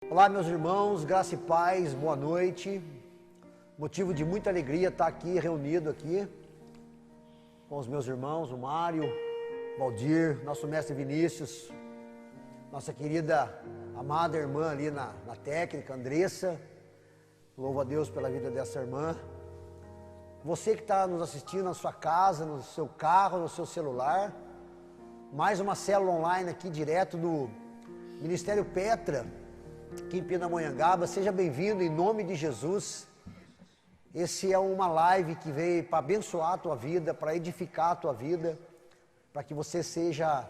Olá, meus irmãos, graça e paz, boa noite. Motivo de muita alegria estar aqui, reunido aqui com os meus irmãos, o Mário, Valdir, nosso mestre Vinícius, nossa querida, amada irmã ali na técnica, Andressa. Louvo a Deus pela vida dessa irmã. Você que está nos assistindo na sua casa, no seu carro, no seu celular. Mais uma célula online aqui, direto do Ministério Petra, aqui em Pindamonhangaba. Seja bem-vindo em nome de Jesus. Esse é uma live que veio para abençoar a tua vida, para edificar a tua vida, para que você seja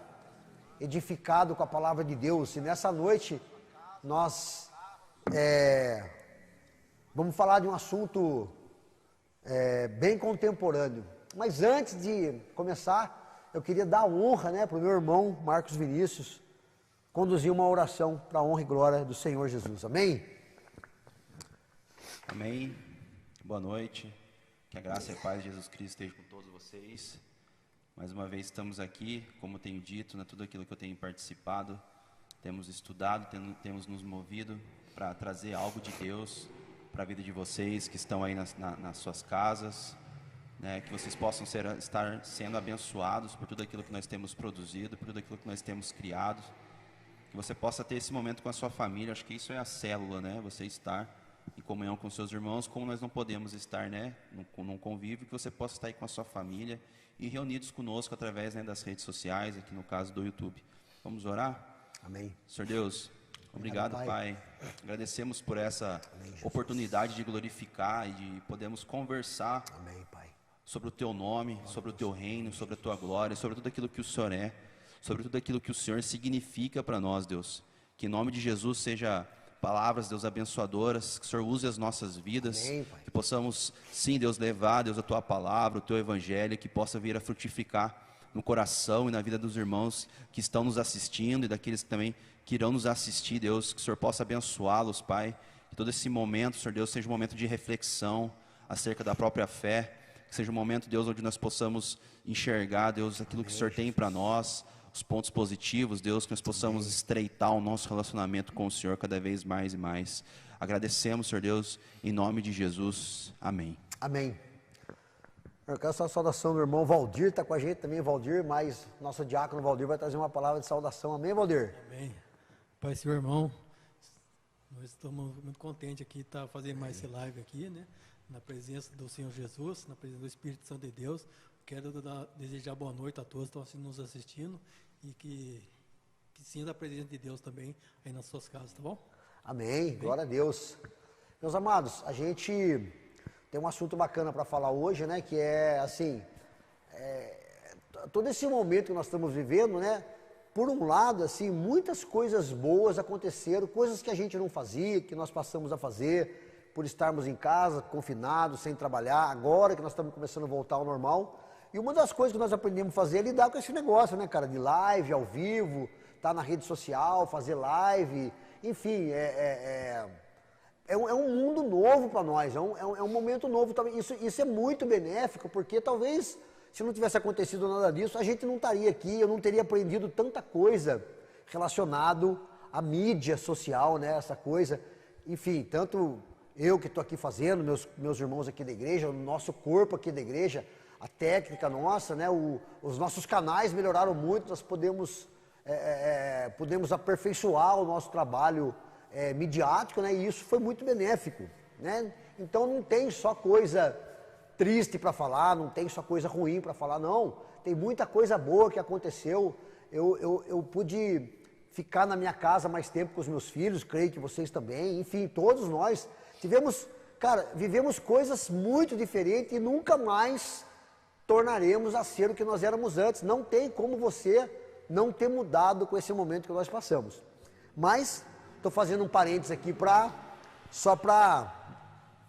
edificado com a palavra de Deus. E nessa noite nós vamos falar de um assunto bem contemporâneo. Mas antes de começar, eu queria dar honra, para o meu irmão Marcos Vinícius conduzir uma oração para a honra e glória do Senhor Jesus. Amém? Amém. Boa noite. Que a graça e a paz de Jesus Cristo esteja com todos vocês. Mais uma vez estamos aqui, como tenho dito, tudo aquilo que eu tenho participado, temos estudado, temos nos movido para trazer algo de Deus para a vida de vocês que estão aí nas suas casas, que vocês possam estar sendo abençoados por tudo aquilo que nós temos produzido, por tudo aquilo que nós temos criado, que você possa ter esse momento com a sua família. Acho que isso é a célula, você estar em comunhão com seus irmãos, como nós não podemos estar, num convívio, que você possa estar aí com a sua família e reunidos conosco através das redes sociais, aqui no caso do YouTube. Vamos orar? Amém. Senhor Deus, obrigado, Pai. Agradecemos por essa oportunidade de glorificar e de podermos conversar sobre o Teu nome, sobre o Teu reino, sobre a Tua glória, sobre tudo aquilo que o Senhor é, sobre tudo aquilo que o Senhor significa para nós, Deus. Que em nome de Jesus seja palavras, Deus, abençoadoras, que o Senhor use as nossas vidas, que possamos, sim, Deus, levar, Deus, a Tua palavra, o Teu evangelho, que possa vir a frutificar no coração e na vida dos irmãos que estão nos assistindo e daqueles também que irão nos assistir, Deus, que o Senhor possa abençoá-los, Pai, que todo esse momento, Senhor Deus, seja um momento de reflexão acerca da própria fé, que seja um momento, Deus, onde nós possamos enxergar, Deus, aquilo que o Senhor tem para nós, os pontos positivos, Deus, que nós possamos estreitar o nosso relacionamento com o Senhor cada vez mais e mais. Agradecemos, Senhor Deus, em nome de Jesus. Amém. Amém. Eu quero só a saudação do irmão Valdir, está com a gente também, Valdir, mas nosso diácono Valdir vai trazer uma palavra de saudação. Amém, Valdir? Amém. Pai, Senhor, irmão, nós estamos muito contentes aqui de estar fazendo mais esse live aqui, na presença do Senhor Jesus, na presença do Espírito Santo de Deus. Quero desejar boa noite a todos que estão nos assistindo e que sinta a presença de Deus também aí nas suas casas, tá bom? Amém. Glória a Deus. Meus amados, a gente tem um assunto bacana para falar hoje, que é assim, todo esse momento que nós estamos vivendo, por um lado, assim, muitas coisas boas aconteceram, coisas que a gente não fazia, que nós passamos a fazer, por estarmos em casa, confinados, sem trabalhar, agora que nós estamos começando a voltar ao normal. E uma das coisas que nós aprendemos a fazer é lidar com esse negócio, cara, de live, ao vivo, estar na rede social, fazer live, enfim, é um mundo novo para nós, é um momento novo. Isso é muito benéfico, porque talvez, se não tivesse acontecido nada disso, a gente não estaria aqui, eu não teria aprendido tanta coisa relacionado à mídia social, essa coisa. Enfim, tanto eu que estou aqui fazendo, meus irmãos aqui da igreja, o nosso corpo aqui da igreja, a técnica nossa, os nossos canais melhoraram muito, nós podemos aperfeiçoar o nosso trabalho midiático, e isso foi muito benéfico, Então não tem só coisa triste para falar, não tem só coisa ruim para falar, não, tem muita coisa boa que aconteceu. Eu pude ficar na minha casa mais tempo com os meus filhos, creio que vocês também, enfim, todos nós vivemos coisas muito diferentes e nunca mais tornaremos a ser o que nós éramos antes. Não tem como você não ter mudado com esse momento que nós passamos. Mas estou fazendo um parênteses aqui só para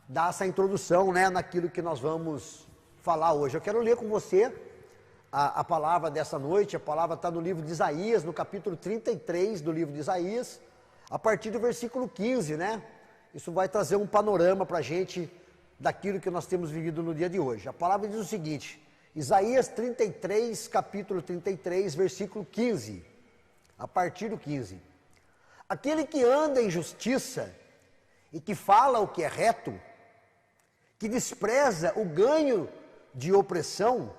dar essa introdução, naquilo que nós vamos falar hoje. Eu quero ler com você a palavra dessa noite. A palavra está no livro de Isaías, no capítulo 33 do livro de Isaías, a partir do versículo 15, Isso vai trazer um panorama para a gente daquilo que nós temos vivido no dia de hoje. A palavra diz o seguinte: Isaías 33, capítulo 33, versículo 15, a partir do 15. Aquele que anda em justiça e que fala o que é reto, que despreza o ganho de opressão,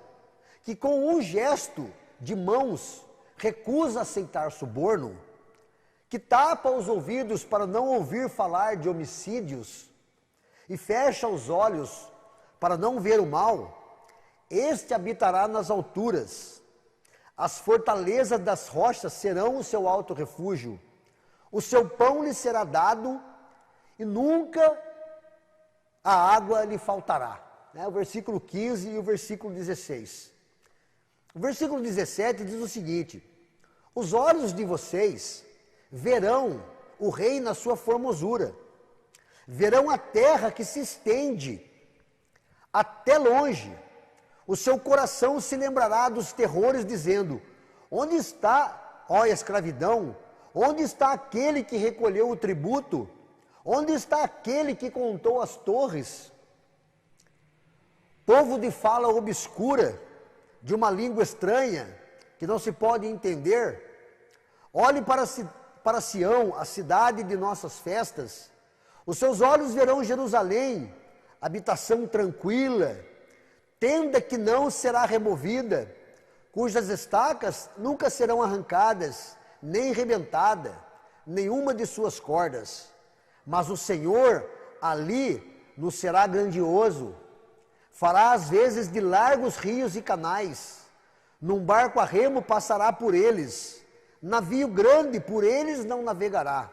que com um gesto de mãos recusa aceitar suborno, que tapa os ouvidos para não ouvir falar de homicídios e fecha os olhos para não ver o mal, este habitará nas alturas. As fortalezas das rochas serão o seu alto refúgio. O seu pão lhe será dado e nunca a água lhe faltará. O versículo 15 e o versículo 16. O versículo 17 diz o seguinte: os olhos de vocês verão o rei na sua formosura, verão a terra que se estende até longe. O seu coração se lembrará dos terrores, dizendo: onde está, ó escravidão? Onde está aquele que recolheu o tributo? Onde está aquele que contou as torres? Povo de fala obscura, de uma língua estranha, que não se pode entender. Olhe para Sião, a cidade de nossas festas. Os seus olhos verão Jerusalém, habitação tranquila, tenda que não será removida, cujas estacas nunca serão arrancadas, nem rebentada, nenhuma de suas cordas. Mas o Senhor ali nos será grandioso, fará às vezes de largos rios e canais, num barco a remo passará por eles, navio grande por eles não navegará,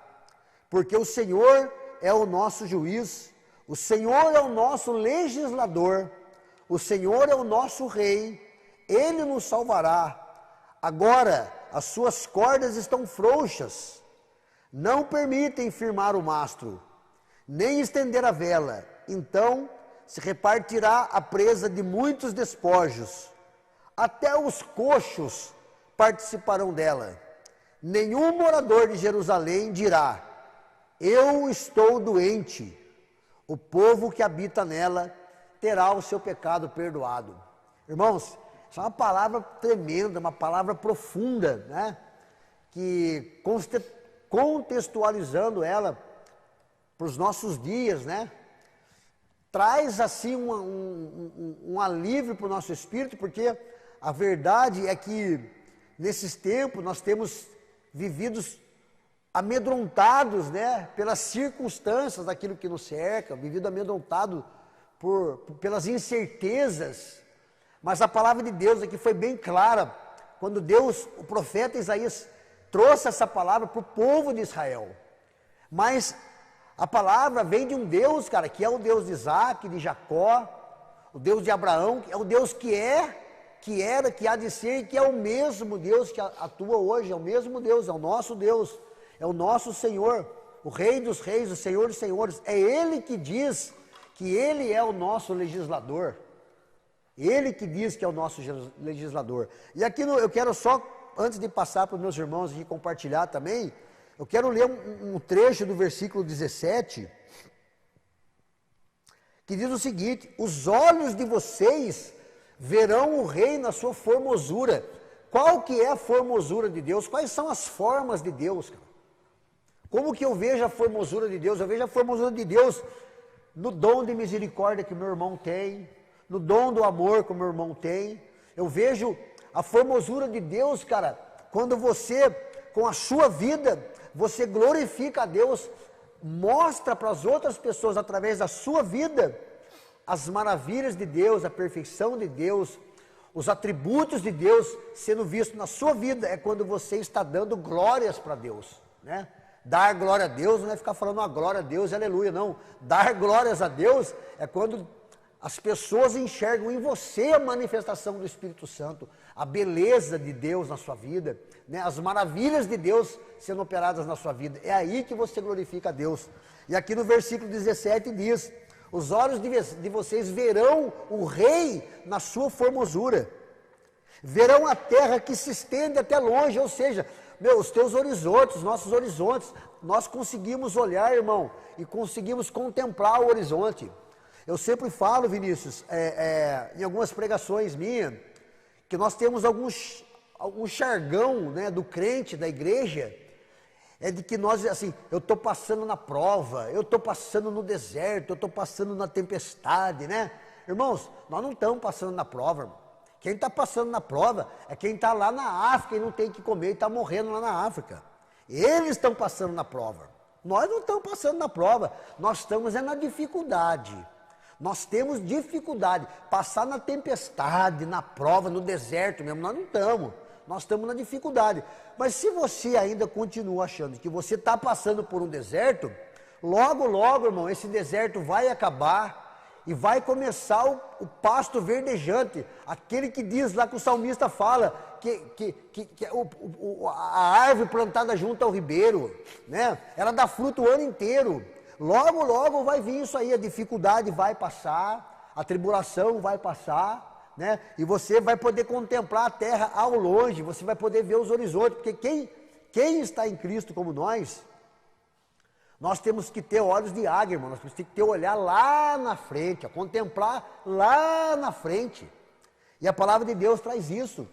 porque o Senhor é o nosso juiz, o Senhor é o nosso legislador, o Senhor é o nosso rei, Ele nos salvará. Agora as suas cordas estão frouxas, não permitem firmar o mastro, nem estender a vela. Então se repartirá a presa de muitos despojos, até os coxos participarão dela. Nenhum morador de Jerusalém dirá: eu estou doente. O povo que habita nela terá o seu pecado perdoado. Irmãos, isso é uma palavra tremenda, uma palavra profunda, né? Que contextualizando ela para os nossos dias, né? Traz assim um alívio para o nosso espírito, porque a verdade é que nesses tempos nós temos vividos amedrontados, né, pelas circunstâncias daquilo que nos cerca, vivido amedrontado pelas incertezas. Mas a palavra de Deus aqui foi bem clara, quando o profeta Isaías trouxe essa palavra para o povo de Israel. Mas a palavra vem de um Deus, cara, que é o Deus de Isaac, de Jacó, o Deus de Abraão, que é o Deus que era, que há de ser, e que é o mesmo Deus que atua hoje, é o mesmo Deus, é o nosso Deus, é o nosso Senhor, o Rei dos Reis, o Senhor dos Senhores. É Ele que diz que Ele é o nosso legislador. Ele que diz que é o nosso legislador. E aqui eu quero só, antes de passar para os meus irmãos aqui compartilhar também, eu quero ler um trecho do versículo 17, que diz o seguinte: os olhos de vocês verão o rei na sua formosura. Qual que é a formosura de Deus? Quais são as formas de Deus, cara? Como que eu vejo a formosura de Deus? Eu vejo a formosura de Deus no dom de misericórdia que meu irmão tem, no dom do amor que o meu irmão tem. Eu vejo a formosura de Deus, cara, quando você, com a sua vida, você glorifica a Deus, mostra para as outras pessoas, através da sua vida, as maravilhas de Deus, a perfeição de Deus, os atributos de Deus sendo vistos na sua vida. É quando você está dando glórias para Deus, né? Dar glória a Deus não é ficar falando uma glória a Deus, aleluia, não. Dar glórias a Deus é quando as pessoas enxergam em você a manifestação do Espírito Santo, a beleza de Deus na sua vida, né? As maravilhas de Deus sendo operadas na sua vida. É aí que você glorifica a Deus. E aqui no versículo 17 diz: os olhos de vocês verão o rei na sua formosura, verão a terra que se estende até longe. Ou seja, os teus horizontes, os nossos horizontes, nós conseguimos olhar, irmão, e conseguimos contemplar o horizonte. Eu sempre falo, Vinícius, em algumas pregações minhas, que nós temos algum jargão, né, do crente, da igreja, É de que nós, assim, eu estou passando na prova, eu estou passando no deserto, eu estou passando na tempestade, né? Irmãos, nós não estamos passando na prova, irmão. Quem está passando na prova é quem está lá na África e não tem o que comer e está morrendo lá na África. Eles estão passando na prova. Nós não estamos passando na prova, nós estamos na dificuldade. Nós temos dificuldade. Passar na tempestade, na prova, no deserto mesmo, nós não estamos. Nós estamos na dificuldade. Mas se você ainda continua achando que você está passando por um deserto, logo, logo, irmão, esse deserto vai acabar e vai começar o pasto verdejante. Aquele que diz lá que o salmista fala que a árvore plantada junto ao ribeiro, né? Ela dá fruto o ano inteiro. Logo, logo vai vir isso aí, a dificuldade vai passar, a tribulação vai passar, né? E você vai poder contemplar a terra ao longe, você vai poder ver os horizontes, porque quem está em Cristo como nós temos que ter olhos de águia, irmão, nós temos que ter olhar lá na frente, a contemplar lá na frente. E a palavra de Deus traz isso.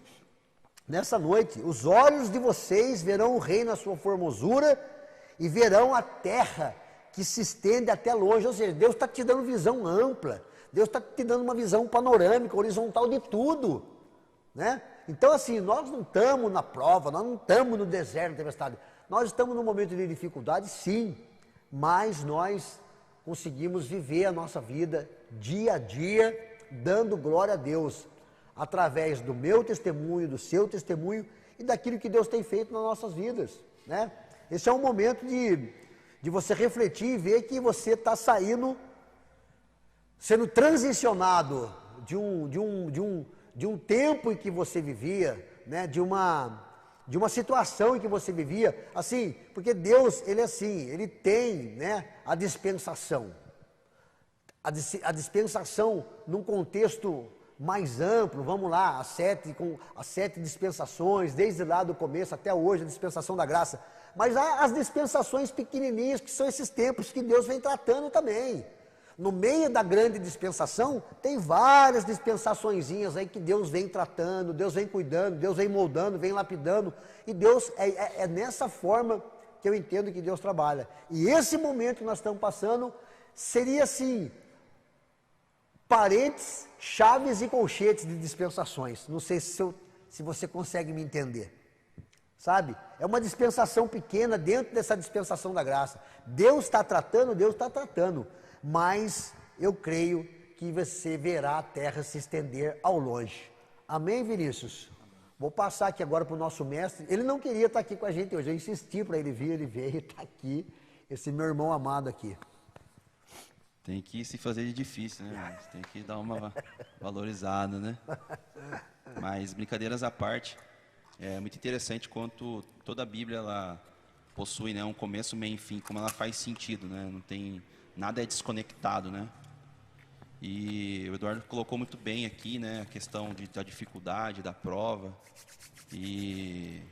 Nessa noite, os olhos de vocês verão o rei na sua formosura e verão a terra que se estende até longe. Ou seja, Deus está te dando visão ampla, Deus está te dando uma visão panorâmica, horizontal de tudo, né? Então assim, nós não estamos na prova, nós não estamos no deserto, na tempestade, nós estamos num momento de dificuldade, sim, mas nós conseguimos viver a nossa vida dia a dia, dando glória a Deus, através do meu testemunho, do seu testemunho e daquilo que Deus tem feito nas nossas vidas, né? Esse é um momento de você refletir e ver que você está sendo transicionado de um tempo em que você vivia, né? De uma situação em que você vivia, assim, porque Deus, Ele é assim, Ele tem, né, a dispensação num contexto mais amplo, vamos lá, as sete dispensações, desde lá do começo até hoje, a dispensação da graça, mas há as dispensações pequenininhas, que são esses tempos que Deus vem tratando também. No meio da grande dispensação, tem várias dispensaçõezinhas aí que Deus vem tratando, Deus vem cuidando, Deus vem moldando, vem lapidando, e Deus, é nessa forma que eu entendo que Deus trabalha. E esse momento que nós estamos passando, seria assim, parentes, chaves e colchetes de dispensações. Não sei se você consegue me entender. Sabe? É uma dispensação pequena dentro dessa dispensação da graça. Deus está tratando, mas eu creio que você verá a terra se estender ao longe. Amém, Vinícius? Vou passar aqui agora para o nosso mestre. Ele não queria estar aqui com a gente hoje, eu insisti para ele vir, ele veio, está aqui, esse meu irmão amado aqui. Tem que se fazer de difícil, né? Tem que dar uma valorizada, né? Mas, brincadeiras à parte, é muito interessante quanto toda a Bíblia ela possui, né, um começo, meio e fim, como ela faz sentido, né? Não tem, nada é desconectado, né? E o Eduardo colocou muito bem aqui, né, a questão da dificuldade, da prova, e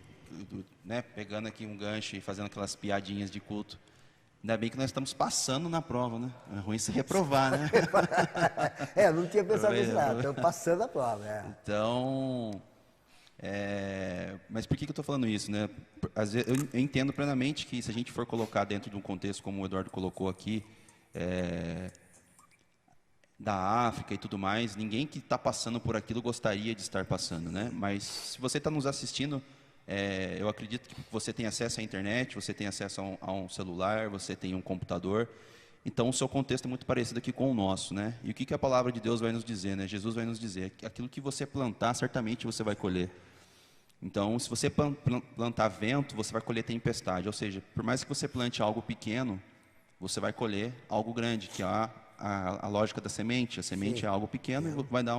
né, pegando aqui um gancho e fazendo aquelas piadinhas de culto. Ainda bem que nós estamos passando na prova, né? É ruim se reprovar, né? Não tinha pensado nisso, não. Estamos passando a prova. Então, mas por que eu estou falando isso, né? Às vezes, eu entendo plenamente que se a gente for colocar dentro de um contexto como o Eduardo colocou aqui, da África e tudo mais, ninguém que está passando por aquilo gostaria de estar passando, né? Mas se você está nos assistindo, eu acredito que você tem acesso à internet, você tem acesso a um celular, você tem um computador, então o seu contexto é muito parecido aqui com o nosso, né? E o que a palavra de Deus vai nos dizer, né? Jesus vai nos dizer que aquilo que você plantar, certamente você vai colher. Então, se você plantar vento, você vai colher tempestade, ou seja, por mais que você plante algo pequeno, você vai colher algo grande, que é a lógica da semente. A semente Sim. é algo pequeno e vai dar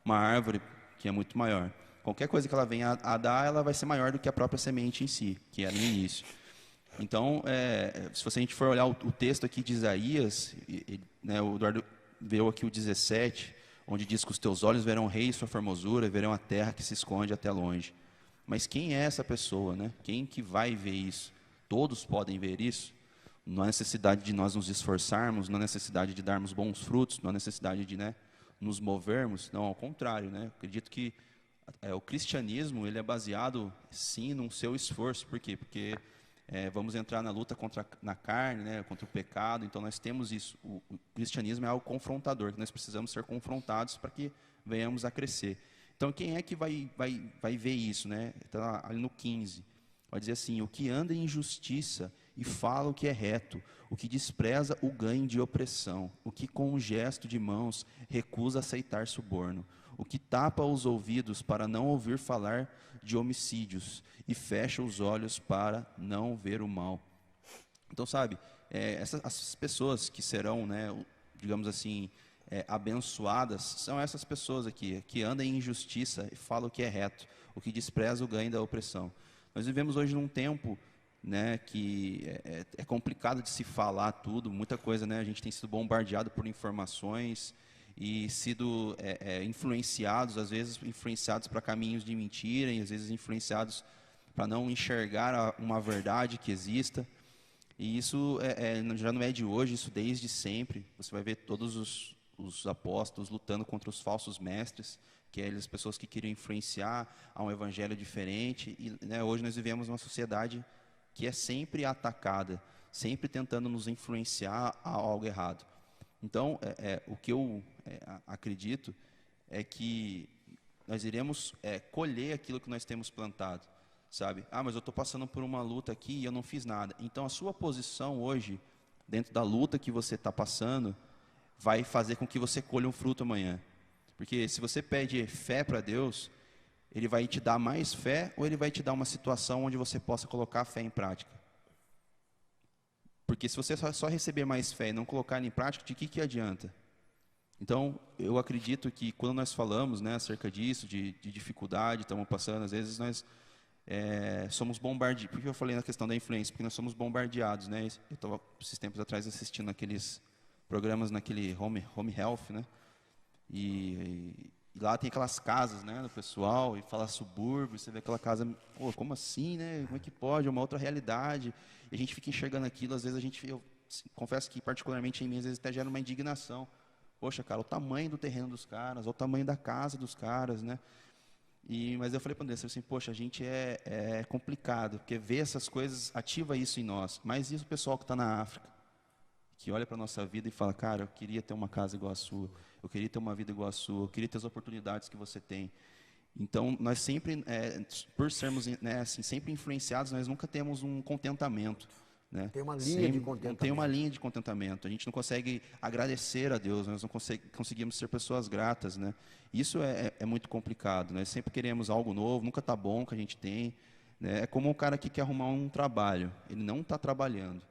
uma árvore que é muito maior. Qualquer coisa que ela venha a dar, ela vai ser maior do que a própria semente em si, que era no início. Então, se a gente for olhar o texto aqui de Isaías, né, o Eduardo viu aqui o 17, onde diz que os teus olhos verão o rei e sua formosura, verão a terra que se esconde até longe. Mas quem é essa pessoa, né? Quem que vai ver isso? Todos podem ver isso? Não há necessidade de nós nos esforçarmos, não há necessidade de darmos bons frutos, não há necessidade de, né, nos movermos. Não, ao contrário, né? Acredito que o cristianismo ele é baseado, sim, no seu esforço. Por quê? Porque vamos entrar na luta na carne, né, contra o pecado. Então nós temos isso. O cristianismo é algo confrontador, que nós precisamos ser confrontados para que venhamos a crescer. Então quem é que vai ver isso, né? Está ali no 15. Vai dizer assim: o que anda em injustiça e fala o que é reto, o que despreza o ganho de opressão, o que com um gesto de mãos recusa aceitar suborno, o que tapa os ouvidos para não ouvir falar de homicídios e fecha os olhos para não ver o mal. Então, sabe, essas pessoas que serão, né, digamos assim, abençoadas, são essas pessoas aqui, que andam em injustiça e falam o que é reto, o que despreza o ganho da opressão. Nós vivemos hoje num tempo, né, que é complicado de se falar tudo, muita coisa, né? A gente tem sido bombardeado por informações e sido influenciados, às vezes influenciados para caminhos de mentira, e às vezes influenciados para não enxergar uma verdade que exista. E isso já não é de hoje, isso desde sempre. Você vai ver todos os apóstolos lutando contra os falsos mestres, que é as pessoas que queriam influenciar a um evangelho diferente. E, né, hoje nós vivemos uma sociedade que é sempre atacada, sempre tentando nos influenciar a algo errado. Então, o que eu acredito é que nós iremos colher aquilo que nós temos plantado, sabe? Ah, mas eu estou passando por uma luta aqui e eu não fiz nada. Então, a sua posição hoje, dentro da luta que você está passando, vai fazer com que você colha um fruto amanhã. Porque se você pede fé para Deus, Ele vai te dar mais fé ou Ele vai te dar uma situação onde você possa colocar a fé em prática? Porque se você só receber mais fé e não colocar em prática, de que adianta? Então, eu acredito que quando nós falamos, né, acerca disso, de dificuldade, estamos passando, às vezes nós somos bombardeados. Por que eu falei na questão da influência? Porque nós somos bombardeados, né? Eu estava, esses tempos atrás, assistindo aqueles programas naquele home health, né? E lá tem aquelas casas, né, do pessoal, e fala subúrbio, você vê aquela casa, pô, como assim, né? Como é que pode? É uma outra realidade. E a gente fica enxergando aquilo, às vezes eu confesso que particularmente em mim, às vezes até gera uma indignação. Poxa, cara, o tamanho do terreno dos caras, o tamanho da casa dos caras, né? Mas eu falei para o André assim, poxa, a gente é complicado, porque ver essas coisas ativa isso em nós. Mas e o pessoal que está na África, que olha para a nossa vida e fala, cara, eu queria ter uma casa igual a sua, eu queria ter uma vida igual a sua, eu queria ter as oportunidades que você tem. Então, nós sempre, por sermos, né, assim, sempre influenciados, nós nunca temos um contentamento. Né? Tem uma linha de contentamento. Não tem uma linha de contentamento. A gente não consegue agradecer a Deus, nós não conseguimos ser pessoas gratas. Né? Isso é muito complicado. Nós sempre queremos algo novo, nunca está bom o que a gente tem. Né? É como um cara que quer arrumar um trabalho, ele não está trabalhando.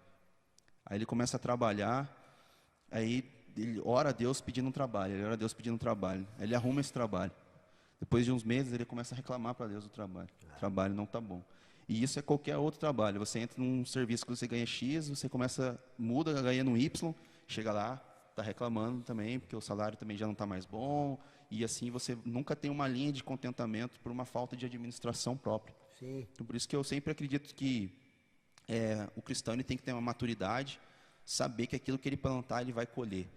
Aí ele começa a trabalhar, aí ele ora a Deus pedindo um trabalho, ele ora a Deus pedindo um trabalho, aí ele arruma esse trabalho. Depois de uns meses ele começa a reclamar para Deus do trabalho. O trabalho não está bom. E isso é qualquer outro trabalho. Você entra num serviço que você ganha X, você muda, ganha no Y, chega lá, está reclamando também, porque o salário também já não está mais bom, e assim você nunca tem uma linha de contentamento por uma falta de administração própria. Sim. Então, por isso que eu sempre acredito que o cristão ele tem que ter uma maturidade, saber que aquilo que ele plantar, ele vai colher.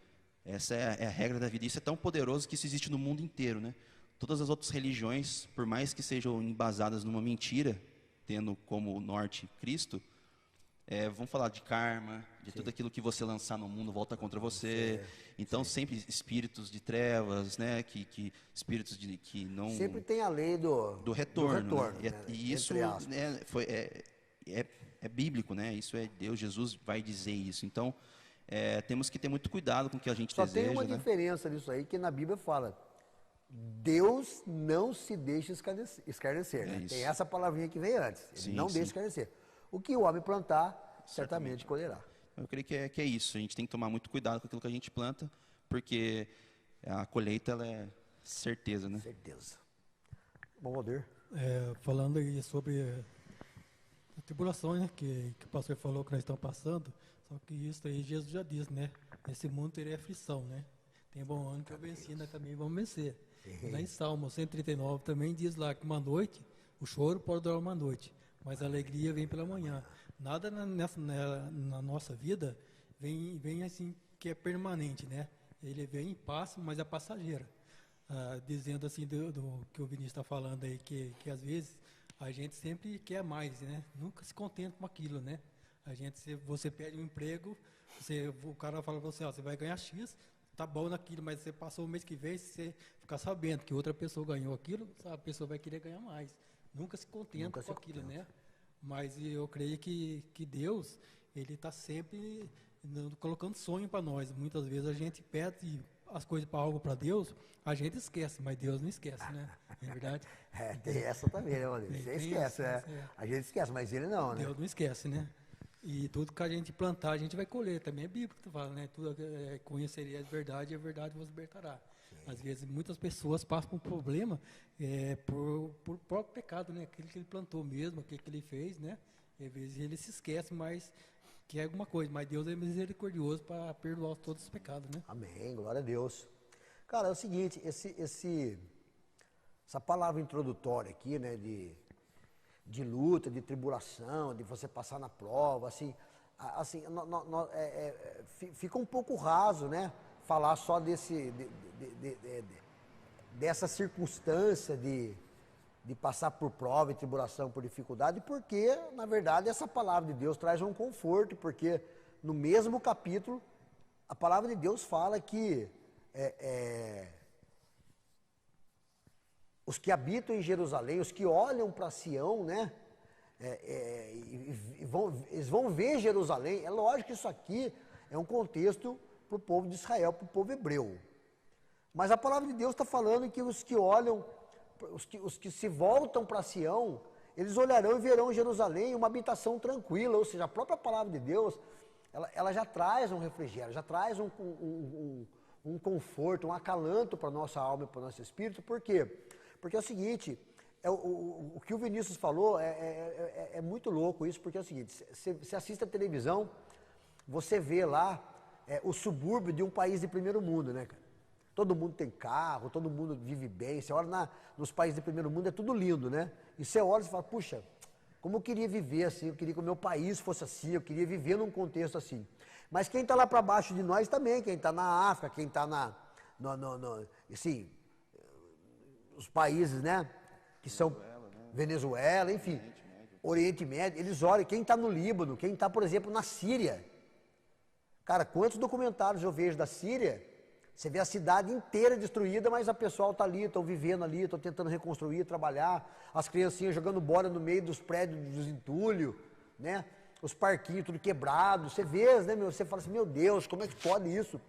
Essa é a regra da vida. Isso é tão poderoso que isso existe no mundo inteiro, né? Todas as outras religiões, por mais que sejam embasadas numa mentira, tendo como norte Cristo, vão falar de karma, de tudo aquilo que você lançar no mundo volta contra você. Então, sempre espíritos de trevas, né? Espíritos que não... Sempre tem a lei do retorno. Né? Né? E isso é bíblico, né? Isso é Deus, Jesus vai dizer isso. Então, temos que ter muito cuidado com o que a gente deseja. Só tem uma diferença nisso aí, que na Bíblia fala, Deus não se deixa escarnecer. Né? Tem essa palavrinha que vem antes. Ele não deixa escarnecer. O que o homem plantar, certamente colherá. Eu creio que é isso. A gente tem que tomar muito cuidado com aquilo que a gente planta, porque a colheita ela é certeza, né? Certeza. Bom, Valdir. Falando aí sobre a tribulação, né, que o pastor falou que nós estamos passando, só que isso aí Jesus já disse, né? Nesse mundo teria aflição, né? Tem bom ano que eu venci, nós também vamos vencer. Lá em Salmo 139 também diz lá que uma noite, o choro pode durar uma noite, mas a alegria vem pela manhã. Nada na nossa vida vem assim que é permanente, né? Ele vem em passo, mas é passageira. Dizendo assim do que o Vinícius está falando aí, que às vezes a gente sempre quer mais, né? Nunca se contenta com aquilo, né? A gente, se você pede um emprego, o cara fala para você, ó, você vai ganhar X, tá bom naquilo, mas você passou o mês que vem, se você ficar sabendo que outra pessoa ganhou aquilo, a pessoa vai querer ganhar mais. Nunca se contenta com aquilo, né? Mas eu creio que Deus, Ele está sempre colocando sonho para nós. Muitas vezes a gente pede as coisas para algo para Deus, a gente esquece, mas Deus não esquece, né? Não é verdade? Tem essa também, né, mano? Você esquece, né? A gente esquece, mas ele não, né? Deus não esquece, né? E tudo que a gente plantar, a gente vai colher. Também é bíblico que fala, né? Tudo conheceria a verdade e a verdade vos libertará. Sim. Às vezes, muitas pessoas passam por um problema por próprio pecado, né? Aquilo que ele plantou mesmo, aquilo que ele fez, né? E às vezes ele se esquece, mas que é alguma coisa. Mas Deus é misericordioso para perdoar todos os pecados, né? Amém, glória a Deus. Cara, é o seguinte, essa palavra introdutória aqui, né? De luta, de tribulação, de você passar na prova, assim fica um pouco raso, né? Falar só dessa circunstância de passar por prova e tribulação, por dificuldade, porque, na verdade, essa palavra de Deus traz um conforto, porque no mesmo capítulo, a palavra de Deus fala que os que habitam em Jerusalém, os que olham para Sião, né? Eles vão ver Jerusalém. É lógico que isso aqui é um contexto para o povo de Israel, para o povo hebreu. Mas a palavra de Deus está falando que os que olham, os que se voltam para Sião, eles olharão e verão Jerusalém uma habitação tranquila. Ou seja, a própria palavra de Deus, ela já traz um refrigério, já traz um conforto, um acalanto para a nossa alma e para o nosso espírito. Por quê? Porque é o seguinte, o que o Vinícius falou é muito louco isso, porque é o seguinte, você assiste a televisão, você vê lá o subúrbio de um país de primeiro mundo, né, cara? Todo mundo tem carro, todo mundo vive bem, você olha nos países de primeiro mundo, é tudo lindo, né? E você olha e fala, puxa, como eu queria viver assim, eu queria que o meu país fosse assim, eu queria viver num contexto assim. Mas quem está lá para baixo de nós também, quem está na África, quem está assim, os países, né, que são Venezuela, enfim, Oriente Médio, eles olham, quem está no Líbano, quem está, por exemplo, na Síria. Cara, quantos documentários eu vejo da Síria, você vê a cidade inteira destruída, mas a pessoal está ali, estão vivendo ali, estão tentando reconstruir, trabalhar, as criancinhas jogando bola no meio dos prédios dos entulhos, né, os parquinhos tudo quebrado, você vê, né, você fala assim, meu Deus, como é que pode isso?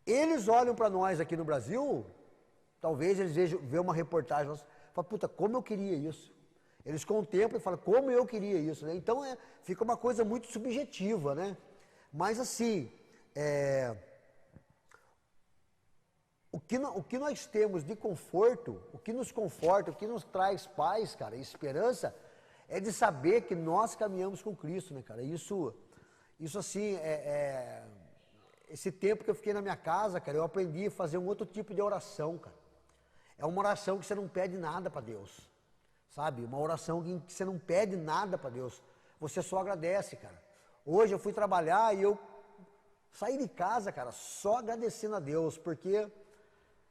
Eles olham para nós aqui no Brasil, talvez eles vejam uma reportagem, falam, puta, como eu queria isso. Eles contemplam e falam, como eu queria isso, né? Então, fica uma coisa muito subjetiva, né? Mas, assim, o que nós temos de conforto, o que nos conforta, o que nos traz paz, cara, e esperança, é de saber que nós caminhamos com Cristo, né, cara? Isso assim, esse tempo que eu fiquei na minha casa, cara, eu aprendi a fazer um outro tipo de oração, cara. É uma oração que você não pede nada para Deus, sabe? Uma oração que você não pede nada para Deus, você só agradece, cara. Hoje eu fui trabalhar e eu saí de casa, cara, só agradecendo a Deus, porque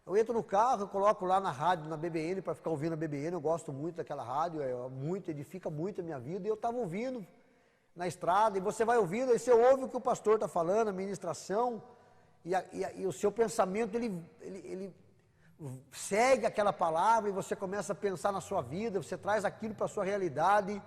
eu entro no carro, eu coloco lá na rádio, na BBN, para ficar ouvindo a BBN, eu gosto muito daquela rádio, edifica muito a minha vida, e eu estava ouvindo na estrada, e você vai ouvindo, aí você ouve o que o pastor está falando, a ministração, e o seu pensamento, ele segue aquela palavra, e você começa a pensar na sua vida, você traz aquilo para a sua realidade,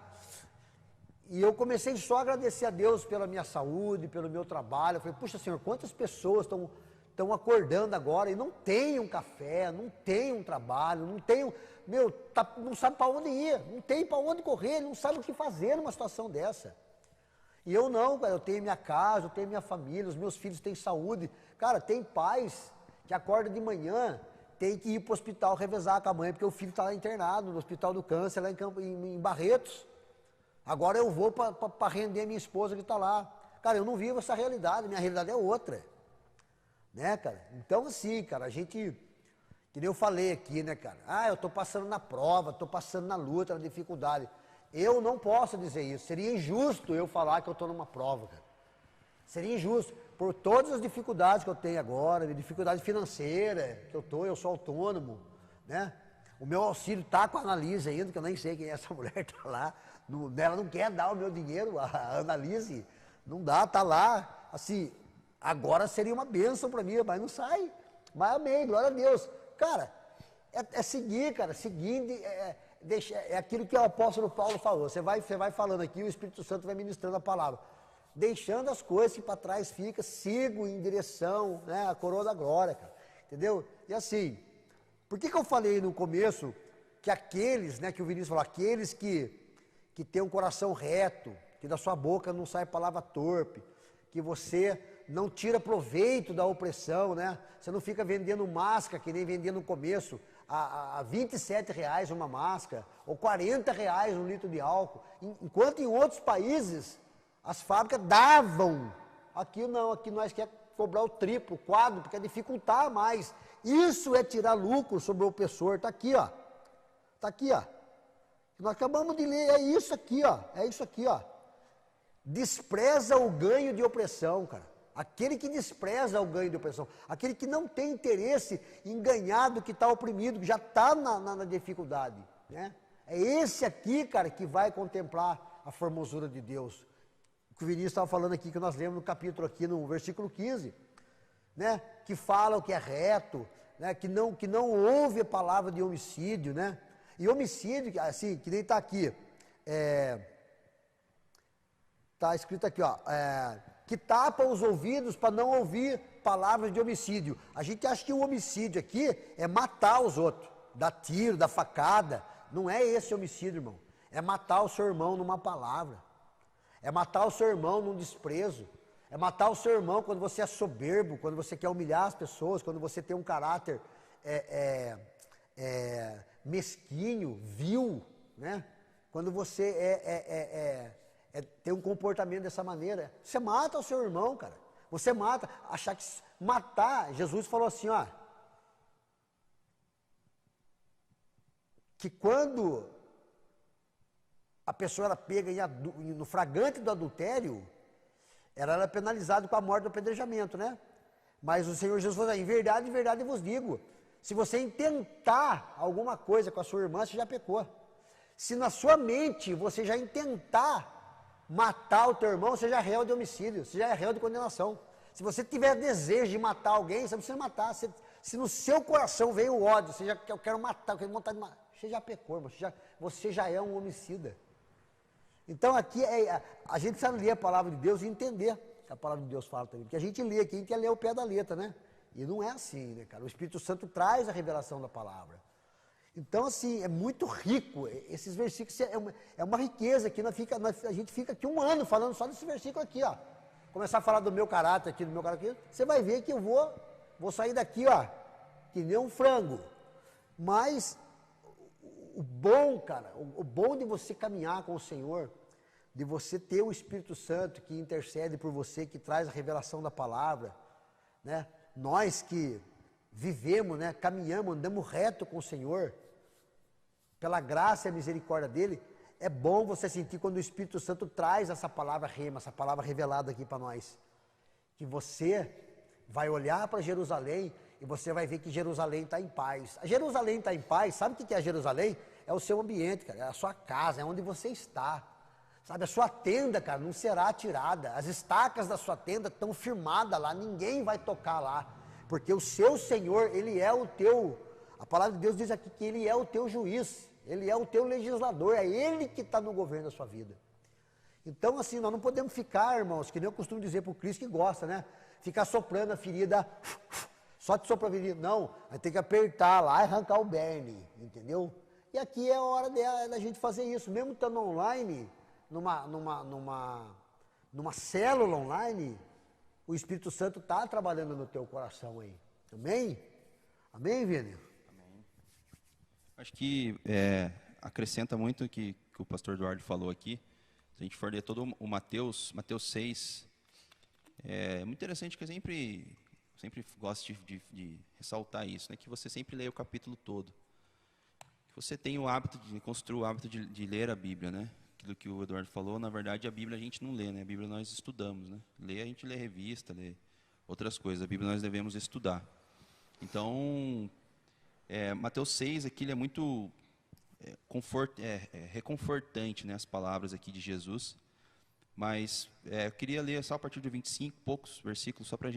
e eu comecei só a agradecer a Deus pela minha saúde, pelo meu trabalho. Eu falei, puxa Senhor, quantas pessoas estão acordando agora e não tem um café, não tem um trabalho, não tem não sabe para onde ir, não tem para onde correr, não sabe o que fazer numa situação dessa. E eu não, cara, eu tenho minha casa, eu tenho minha família, os meus filhos têm saúde. Cara, tem pais que acordam de manhã, tem que ir para o hospital revezar com a mãe, porque o filho está lá internado no Hospital do Câncer, lá em Barretos. Agora eu vou para render minha esposa que está lá. Cara, eu não vivo essa realidade, minha realidade é outra. Né, cara? Então, assim, cara, a gente, que nem eu falei aqui, né, cara? Eu estou passando na prova, estou passando na luta, na dificuldade. Eu não posso dizer isso. Seria injusto eu falar que eu estou numa prova, cara. Seria injusto. Por todas as dificuldades que eu tenho agora, dificuldade financeira que eu sou autônomo, né? O meu auxílio tá com a Analise ainda, que eu nem sei quem é essa mulher, tá lá. Ela não quer dar o meu dinheiro, a Analise. Não dá, tá lá. Assim, agora seria uma bênção para mim, mas não sai. Mas amém, glória a Deus. Cara, é seguir, cara, seguindo, é aquilo que o apóstolo Paulo falou. Você vai falando aqui, o Espírito Santo vai ministrando a palavra. Deixando as coisas que para trás ficam, sigo em direção, né, à coroa da glória, cara. Entendeu? E assim, por que eu falei no começo que aqueles, né, que o Vinícius falou, aqueles que têm um coração reto, que da sua boca não sai palavra torpe, que você não tira proveito da opressão, né? Você não fica vendendo máscara, que nem vendia no começo, a R$27 uma máscara, ou R$40 um litro de álcool, enquanto em outros países as fábricas davam. Aqui não, aqui nós quer cobrar o triplo, o quádruplo, quer dificultar mais. Isso é tirar lucro sobre o opressor. Está aqui, ó. Está aqui, ó. Nós acabamos de ler, é isso aqui, ó. É isso aqui, ó. Despreza o ganho de opressão, cara. Aquele que despreza o ganho de opressão, aquele que não tem interesse em ganhar do que está oprimido, que já está na dificuldade, né? É esse aqui, cara, que vai contemplar a formosura de Deus. O que o Vinícius estava falando aqui, que nós lemos no capítulo aqui, no versículo 15, né? Que fala o que é reto, né? Que não ouve a palavra de homicídio, né? E homicídio, assim, que nem está aqui, está escrito aqui, ó, que tapa os ouvidos para não ouvir palavras de homicídio. A gente acha que o homicídio aqui é matar os outros, dar tiro, dar facada. Não é esse homicídio, irmão. É matar o seu irmão numa palavra. É matar o seu irmão num desprezo. É matar o seu irmão quando você é soberbo, quando você quer humilhar as pessoas, quando você tem um caráter mesquinho, vil, né? Quando você ter um comportamento dessa maneira, você mata o seu irmão, cara. Você mata, achar que matar, Jesus falou assim, ó, que quando a pessoa era pega no flagrante do adultério, ela era penalizada com a morte do apedrejamento, né? Mas o Senhor Jesus falou, em verdade eu vos digo, se você intentar alguma coisa com a sua irmã, você já pecou. Se na sua mente você já intentar matar o teu irmão, você já é réu de homicídio, você já é réu de condenação. Se você tiver desejo de matar alguém, você não precisa matar. Se no seu coração veio o ódio, você já eu quero matar, eu quero vontade de matar, você já pecou, irmão, você já é um homicida. Então aqui a gente precisa ler a palavra de Deus e entender o que a palavra de Deus fala também. Porque a gente lê aqui, a gente quer ler o pé da letra, né? E não é assim, né, cara? O Espírito Santo traz a revelação da palavra. Então, assim, é muito rico, esses versículos, é uma riqueza que a gente fica aqui um ano falando só desse versículo aqui, ó. Começar a falar do meu caráter aqui, você vai ver que eu vou sair daqui, ó, que nem um frango. Mas, o bom, cara, o bom de você caminhar com o Senhor, de você ter o Espírito Santo que intercede por você, que traz a revelação da palavra, né? Nós que vivemos, né, caminhamos, andamos reto com o Senhor, pela graça e a misericórdia dele, é bom você sentir quando o Espírito Santo traz essa palavra rema, essa palavra revelada aqui para nós, que você vai olhar para Jerusalém e você vai ver que Jerusalém está em paz. A Jerusalém está em paz, sabe o que é Jerusalém? É o seu ambiente, cara, é a sua casa, é onde você está, sabe, a sua tenda, cara, não será tirada, as estacas da sua tenda estão firmadas lá, ninguém vai tocar lá, porque o seu Senhor, Ele é o teu, a palavra de Deus diz aqui que Ele é o teu juiz, Ele é o teu legislador, é Ele que está no governo da sua vida. Então assim, nós não podemos ficar, irmãos, que nem eu costumo dizer para o Cristo que gosta, né? Ficar soprando a ferida, só de soprar a ferida, não, vai ter que apertar lá e arrancar o berne, entendeu? E aqui é a hora da gente fazer isso, mesmo estando online, numa célula online, o Espírito Santo está trabalhando no teu coração aí. Amém? Amém, Vini? Amém. Acho que acrescenta muito o que o pastor Eduardo falou aqui. Se a gente for ler todo o Mateus 6, é muito interessante que eu sempre gosto de ressaltar isso, né? Que você sempre leia o capítulo todo. Que você tenha o hábito construir o hábito de ler a Bíblia, né? Aquilo que o Eduardo falou, na verdade a Bíblia a gente não lê, né? A Bíblia nós estudamos, né? A gente lê revista, lê outras coisas, a Bíblia nós devemos estudar. Então, Mateus 6 aqui ele é muito reconfortante, né, as palavras aqui de Jesus. Mas eu queria ler só a partir do 25, poucos versículos, só para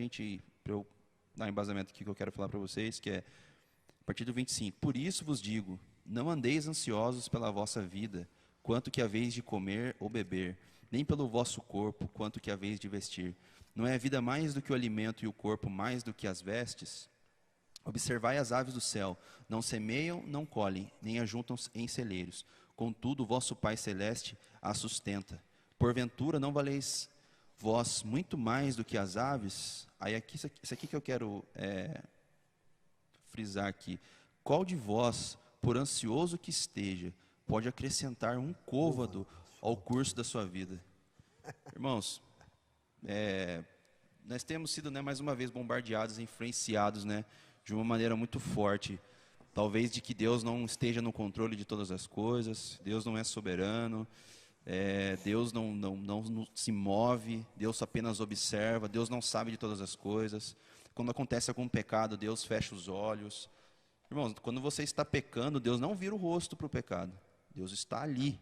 eu dar um embasamento aqui que eu quero falar para vocês, que é a partir do 25. Por isso vos digo, não andeis ansiosos pela vossa vida, quanto que haveis de comer ou beber, nem pelo vosso corpo, quanto que haveis de vestir. Não é a vida mais do que o alimento e o corpo mais do que as vestes? Observai as aves do céu, não semeiam, não colhem, nem ajuntam em celeiros. Contudo, o vosso Pai Celeste as sustenta. Porventura não valeis vós muito mais do que as aves? Aí aqui, isso aqui que eu quero frisar aqui. Qual de vós, por ansioso que esteja, pode acrescentar um côvado ao curso da sua vida? Irmãos, nós temos sido, né, mais uma vez bombardeados, influenciados, né, de uma maneira muito forte. Talvez de que Deus não esteja no controle de todas as coisas, Deus não é soberano, Deus não se move, Deus apenas observa, Deus não sabe de todas as coisas. Quando acontece algum pecado, Deus fecha os olhos. Irmãos, quando você está pecando, Deus não vira o rosto para o pecado. Deus está ali,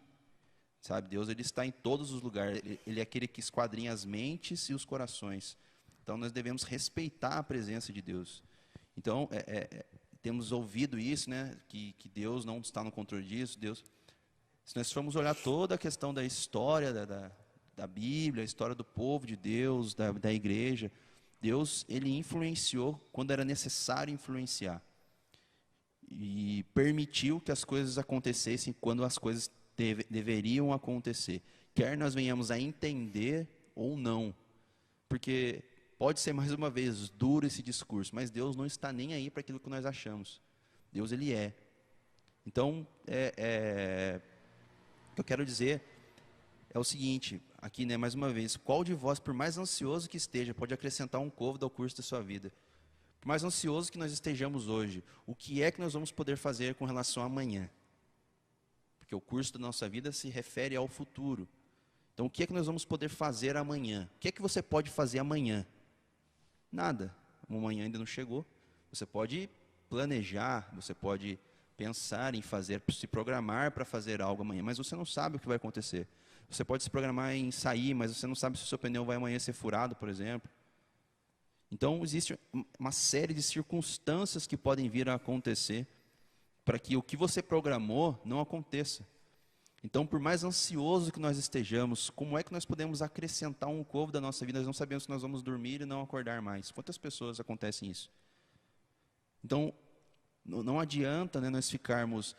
sabe? Deus ele está em todos os lugares. Ele é aquele que esquadrinha as mentes e os corações. Então, nós devemos respeitar a presença de Deus. Então, temos ouvido isso, né? Que Deus não está no controle disso. Se nós formos olhar toda a questão da história da Bíblia, a história do povo de Deus, da igreja, Deus ele influenciou quando era necessário influenciar. E permitiu que as coisas acontecessem quando as coisas deveriam acontecer. Quer nós venhamos a entender ou não. Porque pode ser, mais uma vez, duro esse discurso, mas Deus não está nem aí para aquilo que nós achamos. Deus, ele é. Então, o que eu quero dizer é o seguinte, aqui, né, mais uma vez, qual de vós, por mais ansioso que esteja, pode acrescentar um côvado ao curso da sua vida? Por mais ansioso que nós estejamos hoje, o que é que nós vamos poder fazer com relação a amanhã? Porque o curso da nossa vida se refere ao futuro. Então, o que é que nós vamos poder fazer amanhã? O que é que você pode fazer amanhã? Nada. O amanhã ainda não chegou. Você pode planejar, você pode pensar em fazer, se programar para fazer algo amanhã, mas você não sabe o que vai acontecer. Você pode se programar em sair, mas você não sabe se o seu pneu vai amanhã ser furado, por exemplo. Então, existe uma série de circunstâncias que podem vir a acontecer para que o que você programou não aconteça. Então, por mais ansioso que nós estejamos, como é que nós podemos acrescentar um côvado da nossa vida? Nós não sabemos se nós vamos dormir e não acordar mais. Quantas pessoas acontecem isso? Então, não adianta, né, nós ficarmos